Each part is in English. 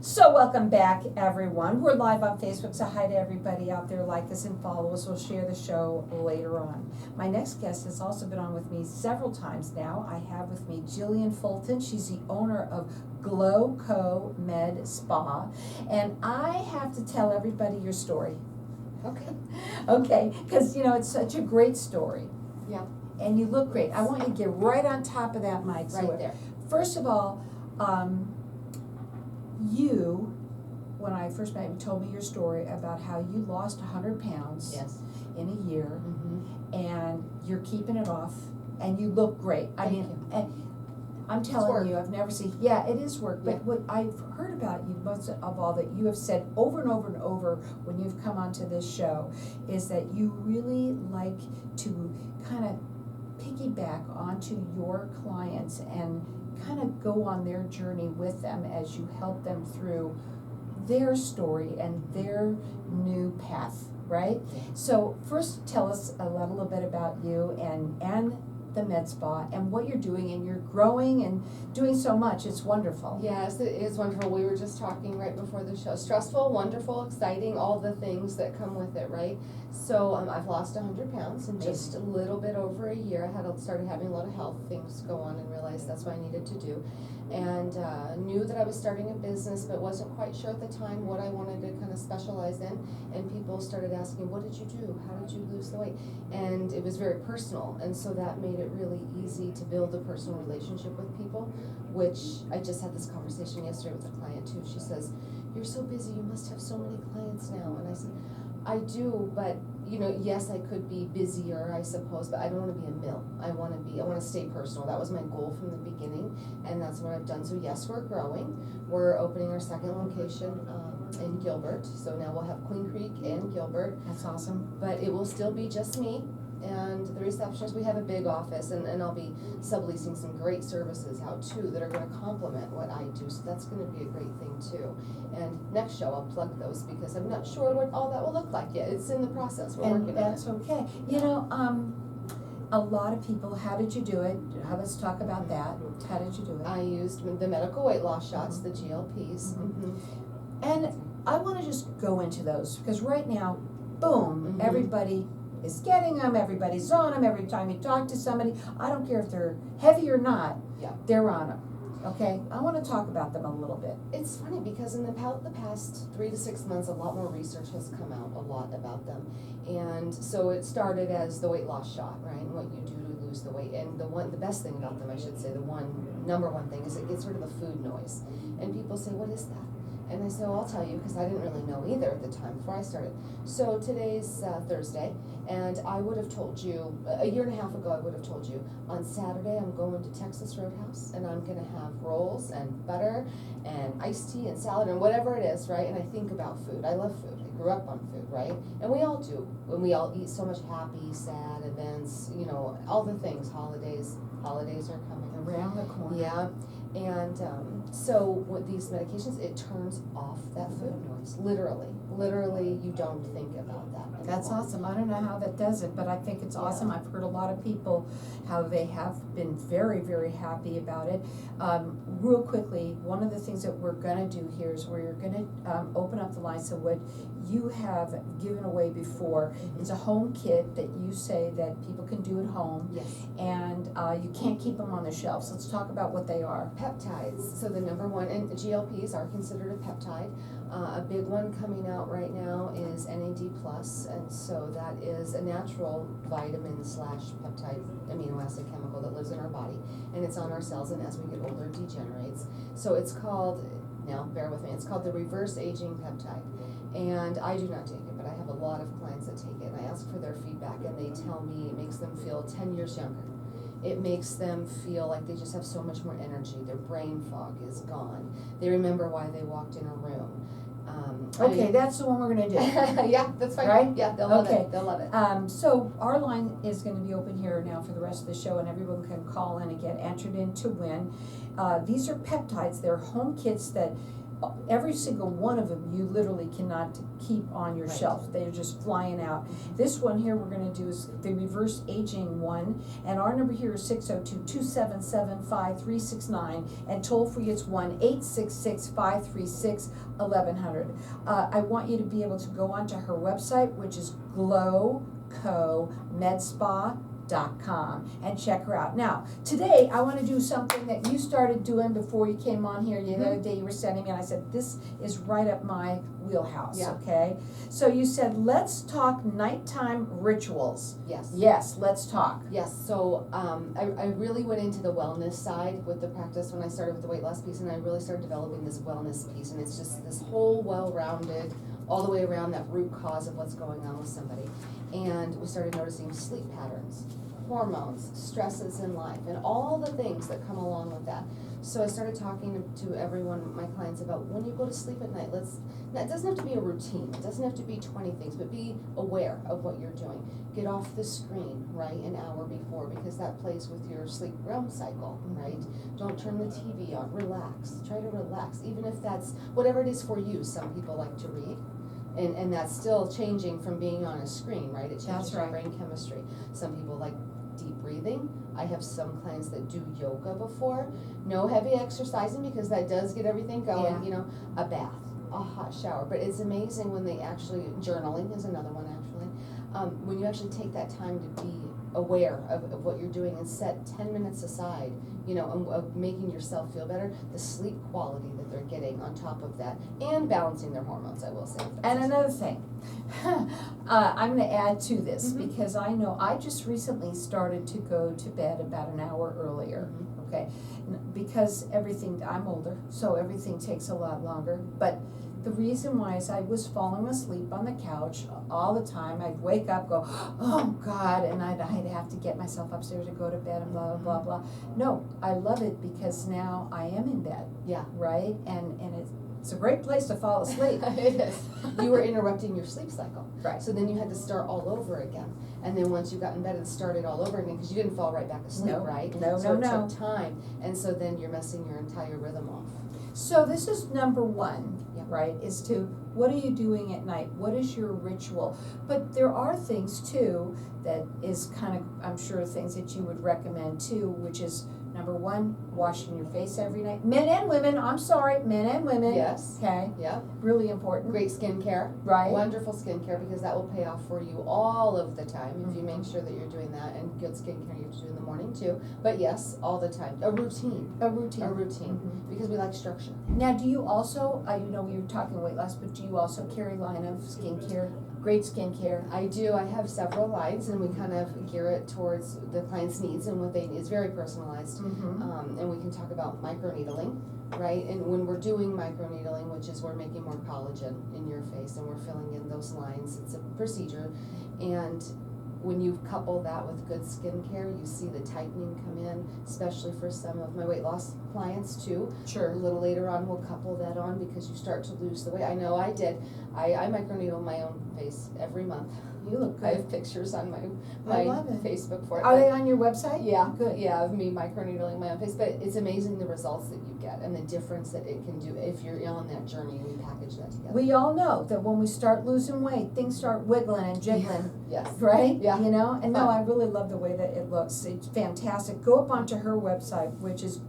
So welcome back, everyone. We're live on Facebook, so hi to everybody out there. Like us and follow us. We'll share the show later on. My next guest has also been on with me several times now. I have with me Jillian Fulton. She's the owner of Glow Co Med Spa. And I have to tell everybody your story. Okay. Okay, because it's such a great story. Yeah. And you look great. I want you to get right on top of that mic. Right there. First of all, you, when I first met you, told me your story about how you lost 100 pounds Yes. in a year, Mm-hmm. and you're keeping it off, and you look great. Thank you. And I'm It's telling work. you, I've never seen, yeah, it is work, Yeah. but what I've heard about you, most of all, that you have said over and over and over when you've come onto this show, is that you really like to kind of piggyback onto your clients and kind of go on their journey with them as you help them through their story and their new path, right? So first tell us a little bit about you and the Med Spa and what you're doing, and you're growing and doing so much. It's wonderful. Yes, it is wonderful. We were just talking right before the show. Stressful, wonderful, exciting, all the things that come with it, right? So I've lost 100 pounds in just a little bit over a year. Started having a lot of health things go on and realized that's what I needed to do. And knew that I was starting a business, but wasn't quite sure at the time what I wanted to kind of specialize in. And people started asking, what did you do? How did you lose the weight? And it was very personal. And so that made it really easy to build a personal relationship with people, which I just had this conversation yesterday with a client too. She says, you're so busy, you must have so many clients now. And I said, I do, but yes, I could be busier, I suppose, but I don't want to be a mill. I want to stay personal. That was my goal from the beginning, and that's what I've done. So yes, we're growing. We're opening our second location in Gilbert. So now we'll have Queen Creek and Gilbert. That's awesome. But it will still be just me and the receptionist. We have a big office, and I'll be subleasing some great services out too that are going to complement what I do. So that's going to be a great thing too. And next show I'll plug those because I'm not sure what all that will look like yet. It's in the process. We're working And on it. that's okay. A lot of people, how did you do it? Let's talk about that. How did you do it? I used the medical weight loss shots, the GLPs. Mhm. And I want to just go into those because right now, boom, Mhm. everybody is getting them, everybody's on them. Every time you talk to somebody, I don't care if they're heavy or not, Yeah. they're on them. Okay, I want to talk about them a little bit. It's funny because in the past 3 to 6 months, a lot more research has come out a lot about them. And so it started as the weight loss shot, right? And what you do to lose the weight. And the best thing about them, I should say, number one thing is it gets rid of the food noise. And people say, what is that? And I said, well, I'll tell you, because I didn't really know either at the time before I started. So today's Thursday, and I would have told you, a year and a half ago, I would have told you, on Saturday I'm going to Texas Roadhouse, and I'm going to have rolls and butter and iced tea and salad and whatever it is, right? And I think about food. I love food. I grew up on food, right? And we all do. When we all eat so much happy, sad events, all the things, holidays are coming. Around the corner. Yeah. And so with these medications, it turns off that food noise. Literally, you don't think about that anymore. That's awesome. I don't know how that does it, but I think it's awesome. Yeah. I've heard a lot of people how they have been very, very happy about it. Real quickly, one of the things that we're going to do here is we're going to open up the lines of what you have given away before. It's a home kit that you say that people can do at home, Yes. and you can't keep them on the shelves. Let's talk about what they are. Peptides. So the number one, and GLPs are considered a peptide. A big one coming out right now is NAD+, and so that is a natural vitamin / peptide amino acid chemical that lives in our body, and it's on our cells, and as we get older, it degenerates. So it's called, now bear with me, it's called the reverse aging peptide. And I do not take it, but I have a lot of clients that take it, and I ask for their feedback, and they tell me it makes them feel 10 years younger. It makes them feel like they just have so much more energy. Their brain fog is gone. They remember why they walked in a room. Okay, that's the one we're going to do. Yeah, that's fine. Right? Yeah, they'll love Okay. it. They'll love it. So our line is going to be open here now for the rest of the show, and everyone can call in and get entered in to win. These are peptides. They're home kits that every single one of them, you literally cannot keep on your Right. shelf. They're just flying out. This one here we're gonna do is the reverse aging one, and our number here is 602-277-5369, and toll free it's 1-866-536-1100. I want you to be able to go onto her website, which is glowcomedspa.com, and check her out. Now, today I want to do something that you started doing before you came on here. The other day you were sending me, and I said, this is right up my wheelhouse, Yeah. okay? So you said, let's talk nighttime rituals. Yes. Yes, let's talk. Yes, so I really went into the wellness side with the practice when I started with the weight loss piece, and I really started developing this wellness piece, and it's just this whole well-rounded, all the way around that root cause of what's going on with somebody. And we started noticing sleep patterns, hormones, stresses in life, and all the things that come along with that. So I started talking to everyone, my clients, about when you go to sleep at night, it doesn't have to be a routine, it doesn't have to be 20 things, but be aware of what you're doing. Get off the screen, right, an hour before, because that plays with your sleep REM cycle, right? Don't turn the TV on, relax, try to relax, even if that's, whatever it is for you. Some people like to read, and that's still changing from being on a screen, right? It changes That's your right. brain chemistry. Some people like deep breathing. I have some clients that do yoga before. No heavy exercising, because that does get everything going, Yeah. you know, a bath, a hot shower. But it's amazing when they actually, journaling is another one actually, when you actually take that time to be aware of what you're doing and set 10 minutes aside, you know, of making yourself feel better, the sleep quality that they're getting on top of that, and balancing their hormones, I will say. And another thing, I'm gonna add to this, Mhm. because I know I just recently started to go to bed about an hour earlier, Mhm. okay? Because I'm older, so everything takes a lot longer, but the reason why is I was falling asleep on the couch all the time. I'd wake up, go, oh God, and I'd have to get myself upstairs and go to bed and blah, blah, blah, blah. No, I love it because now I am in bed, Yeah. right? And it's a great place to fall asleep. It is. You were interrupting your sleep cycle. Right. So then you had to start all over again. And then once you got in bed, it started all over again, because you didn't fall right back asleep, No. right? No, so no, it no. took time. And so then you're messing your entire rhythm off. So this is number one, Yeah. right, is to, what are you doing at night? What is your ritual? But there are things too that is kind of, I'm sure, things that you would recommend too, which is, number one, washing your face every night. Men and women, I'm sorry, men and women. Yes. Okay, Yeah. really important, Great skincare. right? Wonderful skincare, because that will pay off for you all of the time if you make Mhm. sure that you're doing that. And good skincare you have to do in the morning too. But yes, all the time. A routine. A routine. A routine. Mhm. Because we like structure. Now, do you also, you know, we were talking weight loss, but do you also carry line of skincare, great skincare? I do. I have several lines, and we kind of gear it towards the client's needs and what they need. It's very personalized. Mm-hmm. And we can talk about microneedling, right? And when we're doing microneedling, which is we're making more collagen in your face and we're filling in those lines, it's a procedure. And when you couple that with good skincare, you see the tightening come in, especially for some of my weight loss clients too. A Sure. little later on, we'll couple that on, because you start to lose the weight. I know I did. I microneedle my own face every month. You look I good. have pictures on I my love it. Facebook for it. Are but- they on your website? Yeah, Good. yeah, of me microneedling my own face, but it's amazing the results that you get and the difference that it can do if you're on that journey and we package that together. We all know that when we start losing weight, things start wiggling and jiggling, Yes. right? Yeah. You know, and no, Fun. I really love the way that it looks. It's fantastic. Go up onto her website, which is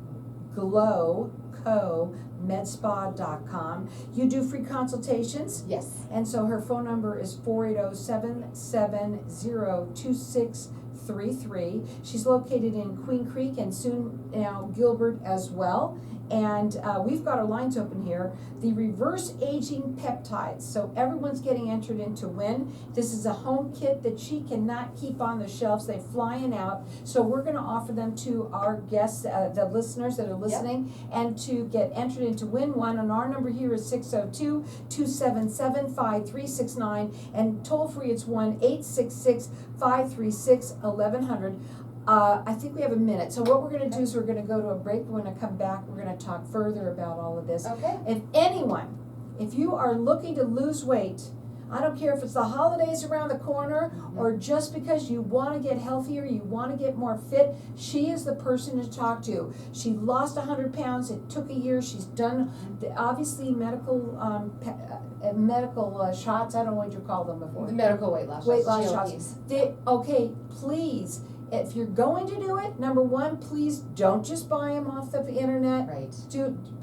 glowcomedspa.com. You do free consultations, Yes. and so her phone number is 480-770-2633. She's located in Queen Creek and soon now Gilbert as well. And we've got our lines open here. The reverse aging peptides. So everyone's getting entered into win. This is a home kit that she cannot keep on the shelves. They're flying out. So we're going to offer them to our guests, the listeners that are listening, and to get entered into win one. And our number here is 602-277-5369. And toll free, it's 1-866-536-1100. I think we have a minute. So what we're going to do is we're going to go to a break. We're going to come back. We're going to talk further about all of this. Okay. If you are looking to lose weight, I don't care if it's the holidays around the corner or just because you wanna get healthier, you wanna get more fit, she is the person to talk to. She lost 100 pounds, it took a year, she's done, obviously medical, medical shots, I don't know what you call them before. The medical weight loss Shots. GLPs. Okay, please, if you're going to do it, number one, please don't just buy them off the internet. Right.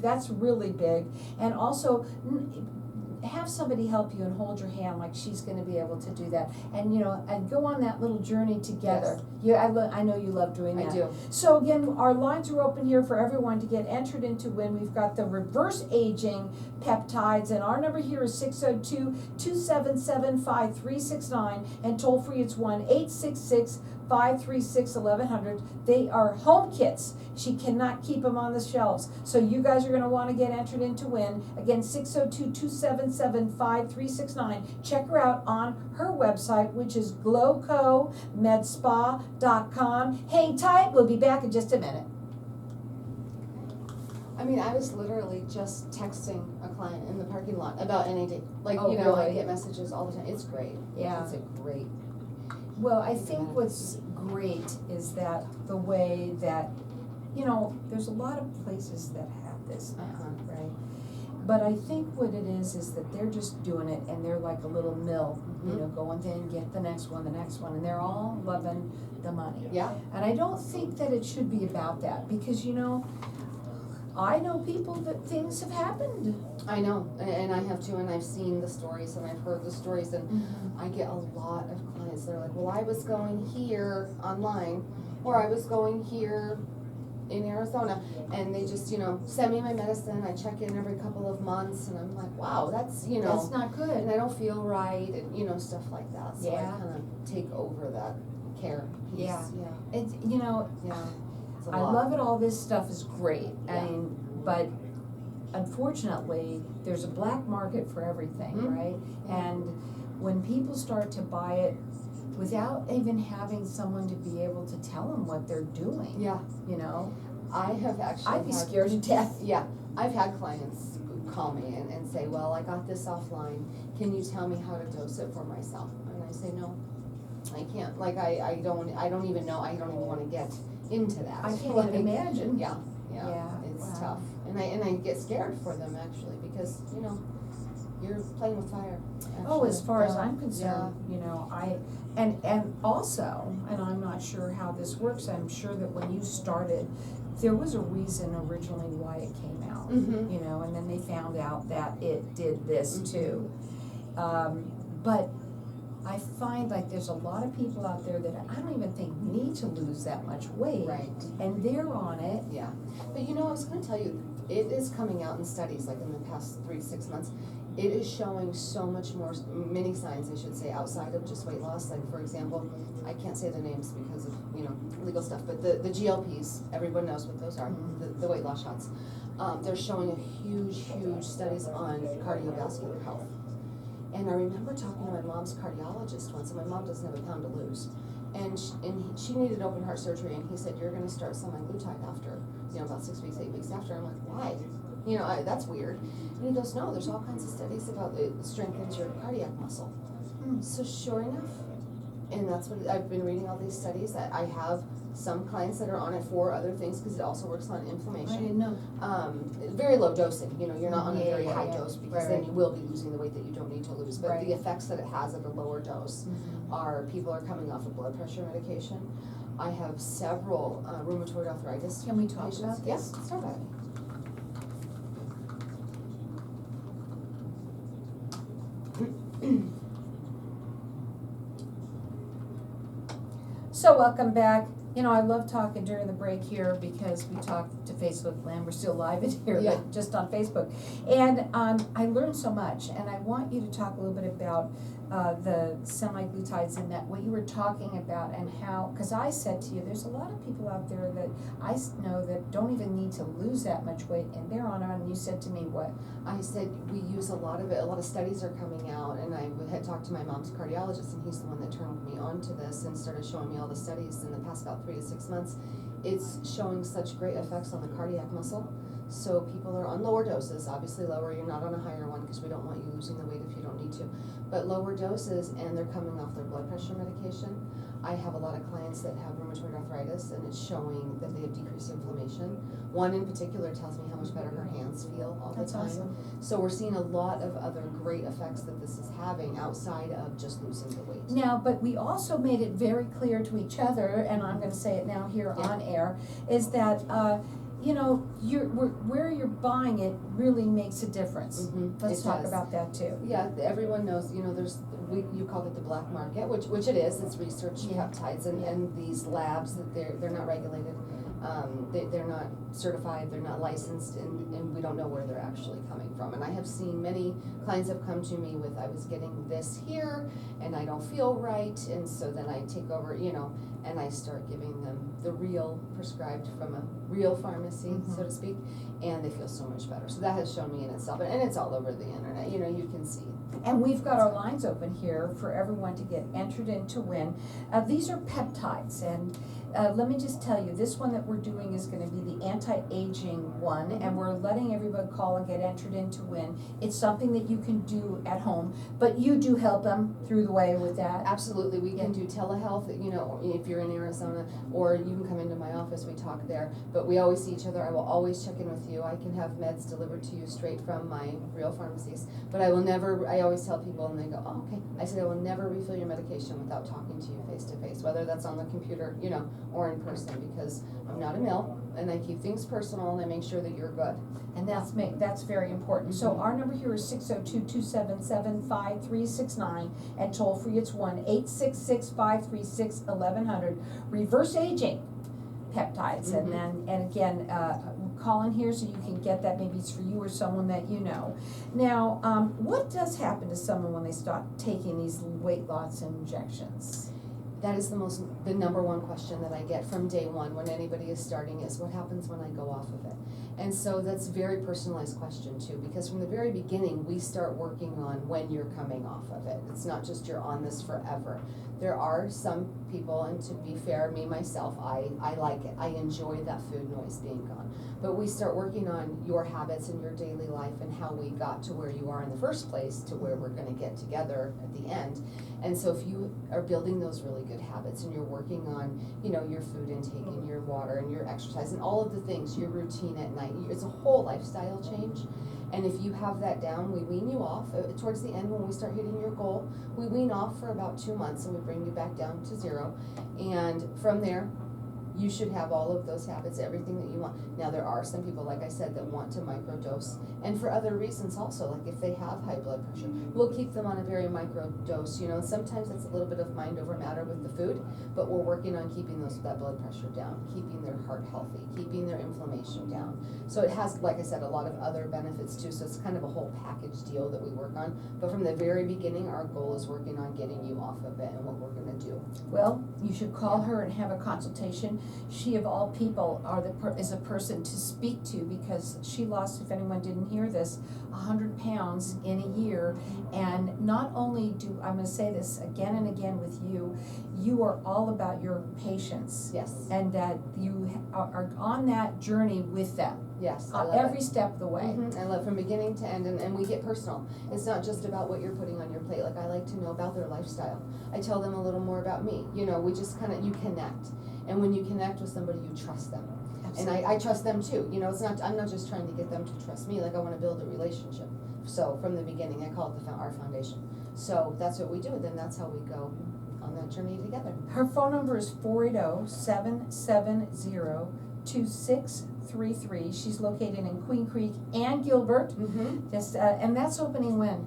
That's really big. And also, have somebody help you and hold your hand like she's gonna be able to do that. And, and go on that little journey together. I know you love doing that. I do. So again, our lines are open here for everyone to get entered into win. We've got the reverse aging peptides, and our number here is 602-277-5369, and toll free it's 1-866-536-1100. They are home kits. She cannot keep them on the shelves. So you guys are gonna wanna get entered into win. Again, 602-277-5369. Check her out on her website, which is glowcomedspa.com. Hang tight, we'll be back in just a minute. I mean, I was literally just texting a client in the parking lot about NAD. Like, Oh, I really? get messages all the time. It's great. Yeah. It's a great. Well, I think what's great is that the way that, there's a lot of places that have this now, right? But I think what it is that they're just doing it and they're like a little mill, going in, get the next one, and they're all loving the money. Yeah. And I don't think that it should be about that because, I know people that things have happened. I know, and I have too, and I've seen the stories and I've heard the stories, and I get a lot of clients that are like, well, I was going here online, or I was going here in Arizona, and they just, send me my medicine, I check in every couple of months, and I'm like, wow, that's, That's not good. and I don't feel right, and, stuff like that, so Yeah. I kind of take over that care piece. Yeah. Yeah, It's, yeah, it's a I lot. love it, all this stuff is great, Yeah. but unfortunately, there's a black market for everything, right? And when people start to buy it without even having someone to be able to tell them what they're doing, Yeah, I have actually I'd be had- scared to death. Yeah, I've had clients call me and say, well, I got this offline, can you tell me how to dose it for myself? And I say, no, I can't, like, I don't even know, I don't even wanna get into that. I can't Like, even imagine. Yeah, Yeah, it's wow. tough, and I get scared for them actually, because, you're playing with fire. Oh, as actually. far as Yeah, I'm concerned, and also, and I'm not sure how this works, I'm sure that when you started, there was a reason originally why it came out, Mhm. and then they found out that it did this Mhm. too. But I find like there's a lot of people out there that I don't even think need to lose that much weight. Right. And they're on it. Yeah, but I was gonna tell you, it is coming out in studies, like in the past 3 to 6 months, it is showing so much more, many signs, I should say, outside of just weight loss, like for example, I can't say the names because of, legal stuff, but the GLPs, everyone knows what those are, the weight loss shots. They're showing a huge studies on cardiovascular health. And I remember talking to my mom's cardiologist once, and my mom doesn't have a pound to lose. And she needed open heart surgery, and he said, you're gonna start semaglutide after, about 6 weeks, 8 weeks after. I'm like, why? That's weird. And he goes, no, there's all kinds of studies about it strengthens your cardiac muscle. So sure enough, and that's what, I've been reading all these studies, that I have some clients that are on it for other things, because it also works on inflammation. I didn't know. Very low dosing, you're not on a very Yeah, high yeah. dose, because Right, then right. you will be losing the weight that you don't need to lose. But Right. the effects that it has at a lower dose are, people are coming off of blood pressure medication. I have several rheumatoid arthritis Can we talk patients. about this? Yes, start about it. So welcome back. I love talking during the break here because we talked to Facebook Land. We're still live in here, Yeah. but just on Facebook. And I learned so much, and I want you to talk a little bit about the semaglutides and that, what you were talking about, and how, because I said to you, there's a lot of people out there that I know that don't even need to lose that much weight, and they're on it, and you said to me, what? I said, we use a lot of it, a lot of studies are coming out, and I had talked to my mom's cardiologist, and he's the one that turned me on to this and started showing me all the studies in the past about 3 to 6 months. It's showing such great effects on the cardiac muscle. So people are on lower doses, obviously lower, you're not on a higher one because we don't want you losing the weight if you don't need to. But lower doses, and they're coming off their blood pressure medication. I have a lot of clients that have rheumatoid arthritis, and it's showing that they have decreased inflammation. One in particular tells me how much better her hands feel all the That's time. awesome. So we're seeing a lot of other great effects that this is having outside of just losing the weight. Now, but we also made it very clear to each other, and I'm gonna say it now here Yeah. on air, is that, you know, where you're buying it really makes a difference. Mhm, Let's it talk does. about that too. Yeah, everyone knows, you know, you called it the black market, which it is, it's research Yeah. peptides and these labs that they're not regulated. They're not certified, they're not licensed, and we don't know where they're actually coming from. And I have seen many clients have come to me with, I was getting this here, and I don't feel right, and so then I take over, you know, and I start giving them the real prescribed from a real pharmacy, so to speak, and they feel so much better. So that has shown me in itself, and it's all over the internet, you know, you can see. And we've got our lines open here for everyone to get entered in to win. These are peptides, and let me just tell you, this one that we're doing is gonna be the anti-aging one, and we're letting everybody call and get entered in to win. It's something that you can do at home, but you do help them through the way with that. Absolutely, we can Yeah. do telehealth, you know, if you're in Arizona, or you can come into my office, we talk there, but we always see each other. I will always check in with you. I can have meds delivered to you straight from my real pharmacies, but I will never, I always tell people and they go, oh, okay. I said, I will never refill your medication without talking to you face to face, whether that's on the computer, you know, or in person, because I'm not a mill, and I keep things personal, and I make sure that you're good. And that's very important. So our number here is 602-277-5369, and toll free it's 1-866-536-1100. Reverse aging peptides, and then, and again, call in here so you can get that, maybe it's for you or someone that you know. Now, what does happen to someone when they start taking these weight loss injections? That is the number one question that I get from day one when anybody is starting is, what happens when I go off of it? And so that's a very personalized question too, because from the very beginning, we start working on when you're coming off of it. It's not just you're on this forever. There are some people, and to be fair, me, myself, I like it. I enjoy that food noise being gone. But we start working on your habits and your daily life and how we got to where you are in the first place to where we're gonna get together at the end. And so if you are building those really good habits and you're working on, you know, your food intake and your water and your exercise and all of the things, your routine at night, it's a whole lifestyle change. And if you have that down, we wean you off. Towards the end, when we start hitting your goal, we wean off for about 2 months and we bring you back down to 0. And from there, you should have all of those habits, everything that you want. Now, there are some people, like I said, that want to microdose, and for other reasons also, like if they have high blood pressure, we'll keep them on a very microdose, you know. Sometimes it's a little bit of mind over matter with the food, but we're working on keeping that blood pressure down, keeping their heart healthy, keeping their inflammation down. So it has, like I said, a lot of other benefits too, so it's kind of a whole package deal that we work on. But from the very beginning, our goal is working on getting you off of it and what we're gonna do. Well, you should call her and have a consultation. She of all people is a person to speak to, because she lost, if anyone didn't hear this, 100 pounds in a year. And not only I'm gonna say this again and again with you, you are all about your patients. Yes. And that you are on that journey with them. Yes, I love Every it. step of the way. I love from beginning to end, and we get personal. It's not just about what you're putting on your plate. Like, I like to know about their lifestyle. I tell them a little more about me. You know, we just kind of, you connect. And when you connect with somebody, you trust them. Absolutely. And I trust them too. You know, I'm not just trying to get them to trust me. Like, I want to build a relationship. So from the beginning, I call it our foundation. So that's what we do, and then that's how we go on that journey together. Her phone number is 480-770-2633. She's located in Queen Creek and Gilbert. Just and that's opening when?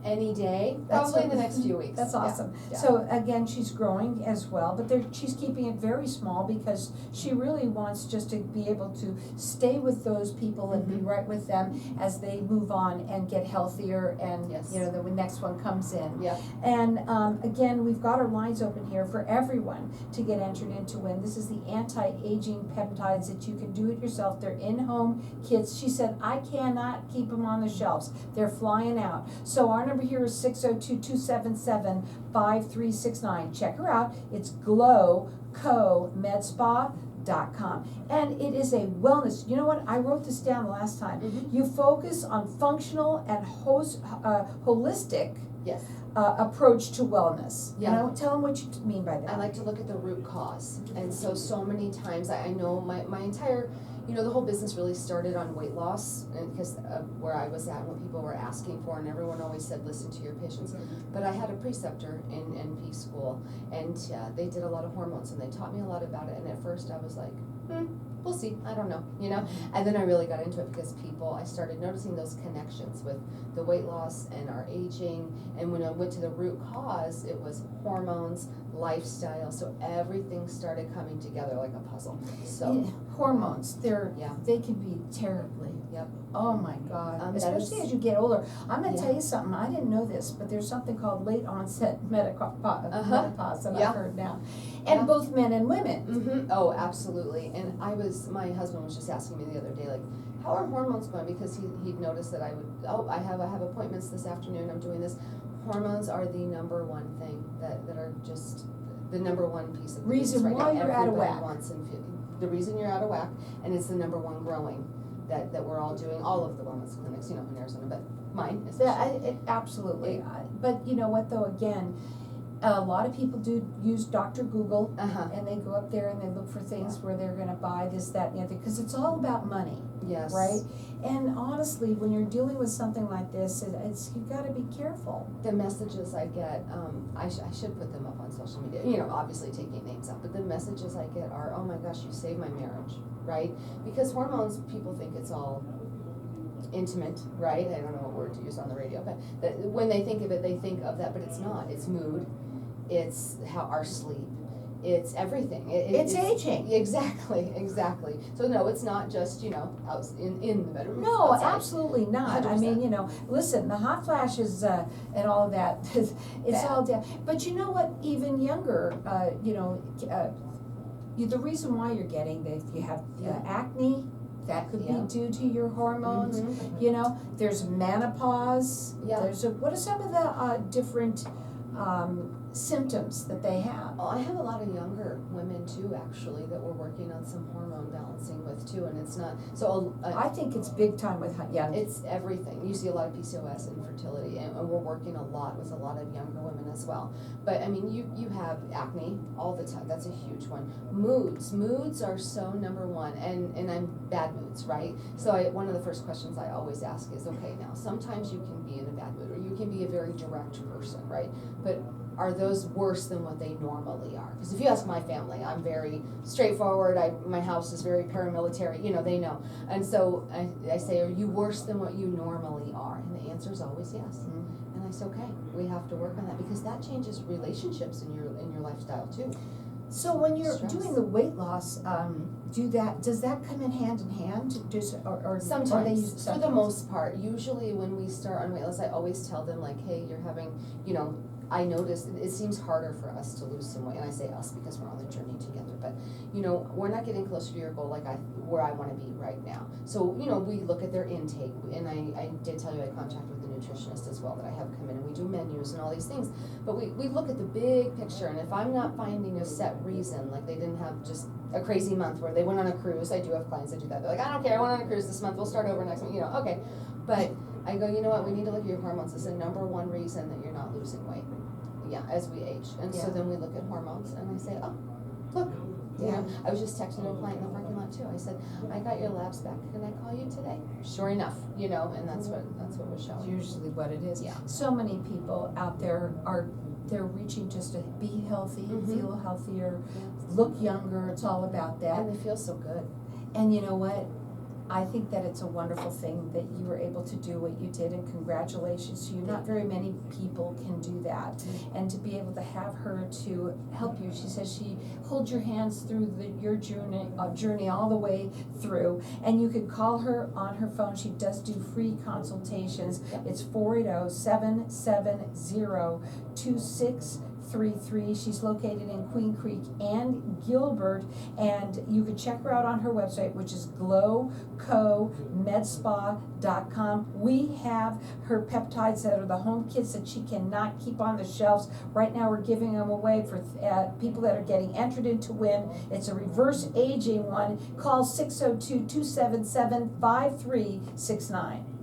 Any day, That's probably in the what- next few weeks. That's Yeah, awesome. yeah. So again, she's growing as well, but she's keeping it very small because she really wants just to be able to stay with those people and be right with them as they move on and get healthier, and Yes. you know, the next one comes in. Yep. And again, we've got our lines open here for everyone to get entered into win. This is the anti-aging peptides that you can do it yourself. They're in-home kits. She said, I cannot keep them on the shelves. They're flying out. So our number here is 602-277-5369. Check her out. It's GlowCoMedSpa.com. And it is a wellness, you know what, I wrote this down the last time. Mhm. You focus on functional and holistic Yes. approach to wellness. Yeah. Tell them what you mean by that. I like to look at the root cause. And so many times, I know my entire, the whole business really started on weight loss, and because of where I was at, what people were asking for, and everyone always said, listen to your patients. But I had a preceptor in NP school, and they did a lot of hormones, and they taught me a lot about it. And at first I was like, we'll see, I don't know, And then I really got into it because I started noticing those connections with the weight loss and our aging. And when I went to the root cause, it was hormones, lifestyle, so everything started coming together like a puzzle. So Yeah, hormones, Yeah. they can be terribly. Yep. Oh my God, That especially is- as you get older. I'm gonna Yeah. tell you something, I didn't know this, but there's something called late onset menopause that Yeah. I've heard now. And Yeah. both men and women. Mm-hmm. Oh, absolutely. And my husband was just asking me the other day, like, how are hormones going? Because he'd noticed that I have appointments this afternoon, I'm doing this. Hormones are the number one thing that are just the number one piece of the Reason business right why now. you're out of Everybody whack. wants the reason you're out of whack, and it's the number one growing that we're all doing, all of the wellness clinics, in Arizona, but mine especially. Absolutely. It- But you know what though, again, a lot of people do use Dr. Google. Uh-huh. And they go up there and they look for things where they're gonna buy this, that, and the other, because it's all about money. Yes. Right? And honestly, when you're dealing with something like this, you've gotta be careful. The messages I get, I should put them up on social media, obviously taking names out, but the messages I get are, oh my gosh, you saved my marriage, right? Because hormones, people think it's all intimate, right? I don't know what word to use on the radio, but when they think of it, they think of that, but it's not. It's mood, it's how our sleep, it's everything. It's aging. Exactly. So no, it's not just, out in the bedroom. it's No, outside. absolutely not. I 100%. mean, listen, the hot flashes and all of that, it's Bad. all down. But you know what, even younger, the reason why you're getting that, you have Yeah. acne, that could Yeah. be due to your hormones. Mhm. There's menopause. Yeah. What are some of the different symptoms that they have? Oh, I have a lot of younger women too, actually, that we're working on some hormone balancing with too, and it's not, so. I think it's big time with, It's everything. You see a lot of PCOS and infertility, and we're working a lot with a lot of younger women as well. But I mean, you have acne all the time. That's a huge one. Moods are so number one, and I'm bad moods, right? So one of the first questions I always ask is, okay, now sometimes you can be in a bad mood, or you can be a very direct person, right? But are those worse than what they normally are? Because if you ask my family, I'm very straightforward. My house is very paramilitary. They know. And so I say, are you worse than what you normally are? And the answer is always yes. Mm-hmm. And I say, okay, we have to work on that because that changes relationships in your lifestyle too. So when you're Stress. doing the weight loss, does that come in hand? Or Sometimes, or they use for the sometimes? most part. Usually when we start on weight loss, I always tell them like, hey, you're having, I notice it seems harder for us to lose some weight, and I say us because we're on the journey together, but, we're not getting closer to your goal like where I wanna be right now. So, we look at their intake, and I did tell you I contact with the nutritionist as well that I have come in, and we do menus and all these things, but we look at the big picture, and if I'm not finding a set reason, like they didn't have just a crazy month where they went on a cruise, I do have clients that do that, they're like, I don't care, I went on a cruise this month, we'll start over next month, okay, but I go, you know what, we need to look at your hormones. It's the number one reason that you're not losing weight. Yeah, as we age. And so Yeah. then we look at hormones and I say, oh, look. Yeah. I was just texting a client in the parking lot too. I said, I got your labs back. Can I call you today? Sure enough, and that's what was showing. Usually what it is. Yeah. So many people out there they're reaching just to be healthy, Mhm. feel healthier, look younger, it's all about that. And they feel so good. And you know what? I think that it's a wonderful thing that you were able to do what you did, and congratulations to you. Not very many people can do that. And to be able to have her to help you, she says she holds your hands through your journey all the way through. And you could call her on her phone. She does do free consultations. Yep. It's 480-770-2633. 833. She's located in Queen Creek and Gilbert, and you can check her out on her website, which is glowcomedspa.com. We have her peptides that are the home kits that she cannot keep on the shelves. Right now, we're giving them away for people that are getting entered into win. It's a reverse aging one. Call 602-277-5369.